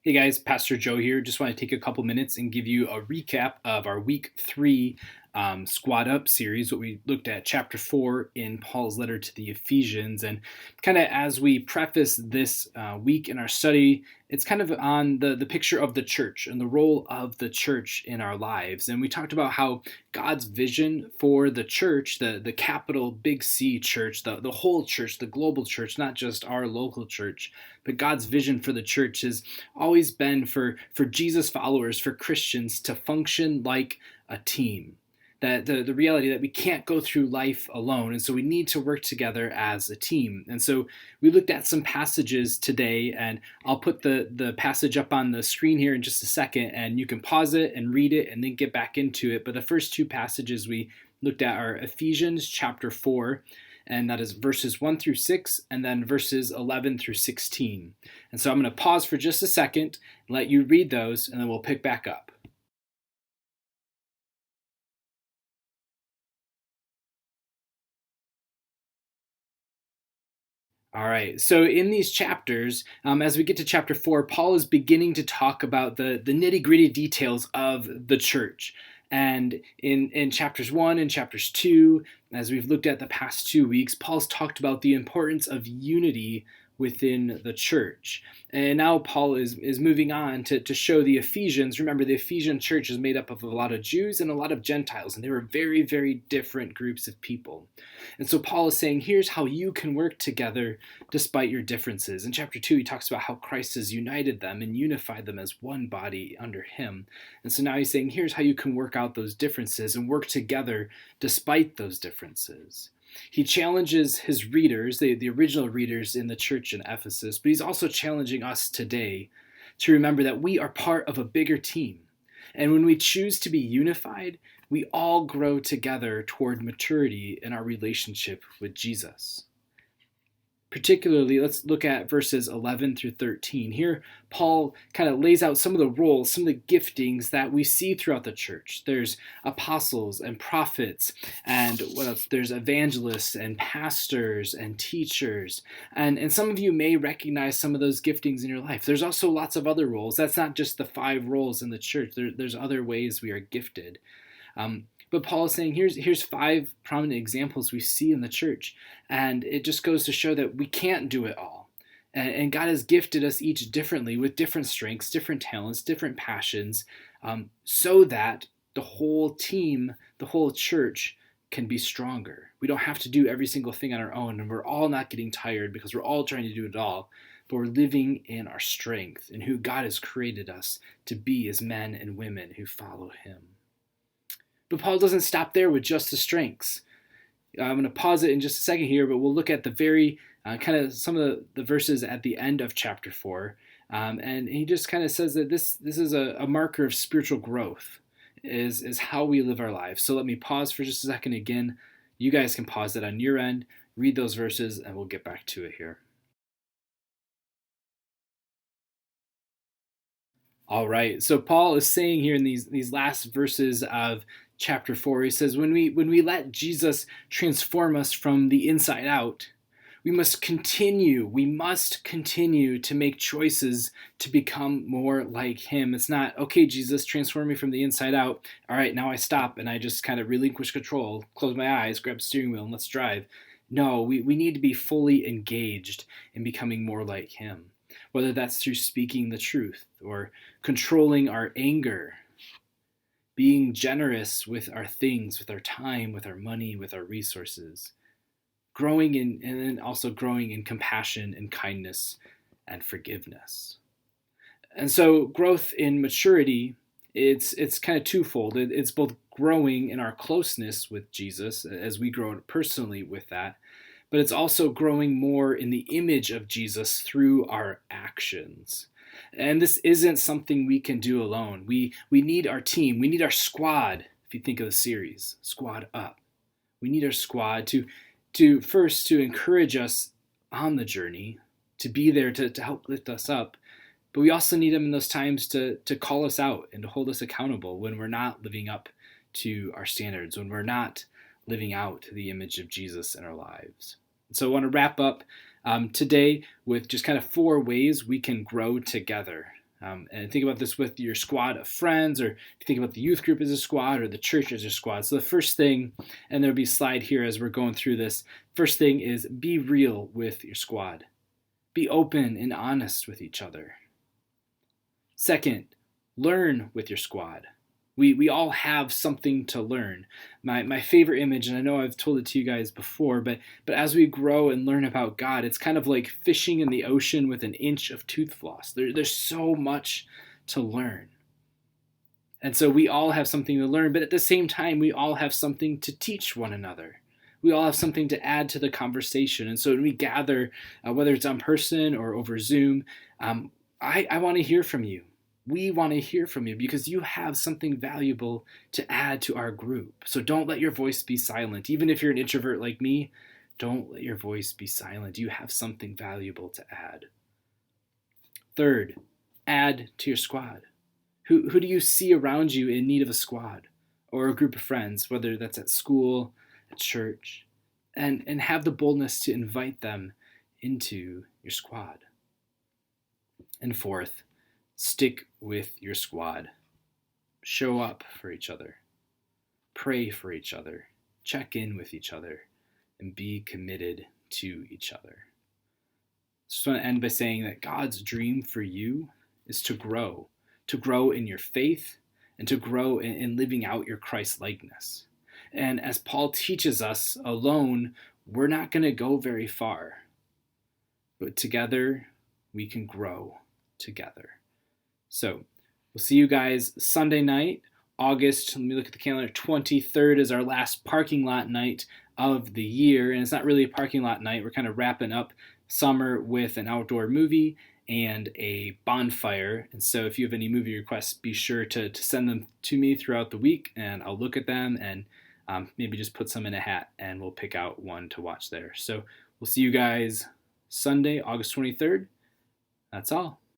Hey guys, Pastor Joe here. Just want to take a couple minutes and give you a recap of our week 3 Squad Up series, what we looked at chapter 4 in Paul's letter to the Ephesians. And kind of as we preface this week in our study, it's kind of on the picture of the church and the role of the church in our lives. And we talked about how God's vision for the church, the capital big C church, the whole church, the global church, not just our local church, but God's vision for the church has always been for Jesus followers, for Christians to function like a team. That the reality that we can't go through life alone, and so we need to work together as a team. And so we looked at some passages today, and I'll put the passage up on the screen here in just a second, and you can pause it and read it and then get back into it. But the first two passages we looked at are Ephesians chapter 4, and that is verses 1 through 6, and then verses 11 through 16. And so I'm going to pause for just a second, let you read those, and then we'll pick back up. All right, so in these chapters, as we get to chapter 4, Paul is beginning to talk about the nitty gritty details of the church. And in chapters 1 and chapters 2, as we've looked at the past 2 weeks, Paul's talked about the importance of unity within the church. And now Paul is moving on to show the Ephesians. Remember, the Ephesian church is made up of a lot of Jews and a lot of Gentiles, and they were very, very different groups of people. And so Paul is saying, here's how you can work together despite your differences. In chapter 2, he talks about how Christ has united them and unified them as one body under him. And so now he's saying, here's how you can work out those differences and work together despite those differences. He challenges his readers, the original readers in the church in Ephesus, but he's also challenging us today to remember that we are part of a bigger team. And when we choose to be unified, we all grow together toward maturity in our relationship with Jesus. Particularly, let's look at verses 11 through 13. Here, Paul kind of lays out some of the roles, some of the giftings that we see throughout the church. There's apostles and prophets, and what else? There's evangelists and pastors and teachers. And some of you may recognize some of those giftings in your life. There's also lots of other roles. That's not just the 5 roles in the church. There's other ways we are gifted. But Paul is saying here's 5 prominent examples we see in the church, and it just goes to show that we can't do it all. And God has gifted us each differently with different strengths, different talents, different passions, so that the whole team, the whole church can be stronger. We don't have to do every single thing on our own, and we're all not getting tired because we're all trying to do it all, but we're living in our strength and who God has created us to be as men and women who follow him. But Paul doesn't stop there with just the strengths. I'm going to pause it in just a second here, but we'll look at the very kind of some of the verses at the end of chapter 4. And he just kind of says that this is a marker of spiritual growth, is how we live our lives. So let me pause for just a second again. You guys can pause it on your end, read those verses, and we'll get back to it here. All right. So Paul is saying here in these last verses of chapter 4, he says, when we let Jesus transform us from the inside out, we must continue to make choices to become more like him. It's not, okay, Jesus, transform me from the inside out. All right, now I stop and I just kind of relinquish control, close my eyes, grab the steering wheel, and let's drive. No, we need to be fully engaged in becoming more like him, whether that's through speaking the truth or controlling our anger, being generous with our things, with our time, with our money, with our resources, growing in, and then also growing in compassion and kindness and forgiveness. And so growth in maturity, it's kind of twofold. It's both growing in our closeness with Jesus as we grow personally with that, but it's also growing more in the image of Jesus through our actions. And this isn't something we can do alone. We need our team. We need our squad. If you think of the series, Squad Up, we need our squad to first to encourage us on the journey, to be there to help lift us up. But we also need them in those times to call us out and to hold us accountable when we're not living up to our standards, when we're not living out the image of Jesus in our lives. So I want to wrap up today with just kind of 4 ways we can grow together And think about this with your squad of friends, or think about the youth group as a squad or the church as a squad. So the first thing, and there'll be a slide here as we're going through this, first thing is be real with your squad. Be open and honest with each other. Second, learn with your squad. We all have something to learn. My favorite image, and I know I've told it to you guys before, but as we grow and learn about God, it's kind of like fishing in the ocean with an inch of tooth floss. There's so much to learn. And so we all have something to learn, but at the same time, we all have something to teach one another. We all have something to add to the conversation. And so when we gather, whether it's on person or over Zoom, I want to hear from you. We want to hear from you because you have something valuable to add to our group. So don't let your voice be silent. Even if you're an introvert like me, don't let your voice be silent. You have something valuable to add. Third, add to your squad. Who do you see around you in need of a squad or a group of friends, whether that's at school, at church, and have the boldness to invite them into your squad. And fourth, stick with your squad. Show up for each other. Pray for each other. Check in with each other. And be committed to each other. Just want to end by saying that God's dream for you is to grow in your faith and to grow in living out your Christ-likeness. And as Paul teaches us, alone, we're not going to go very far. But together, we can grow together. So we'll see you guys Sunday night, August, let me look at the calendar, 23rd is our last parking lot night of the year. And it's not really a parking lot night. We're kind of wrapping up summer with an outdoor movie and a bonfire. And so if you have any movie requests, be sure to send them to me throughout the week, and I'll look at them and maybe just put some in a hat, and we'll pick out one to watch there. So we'll see you guys Sunday, August 23rd. That's all.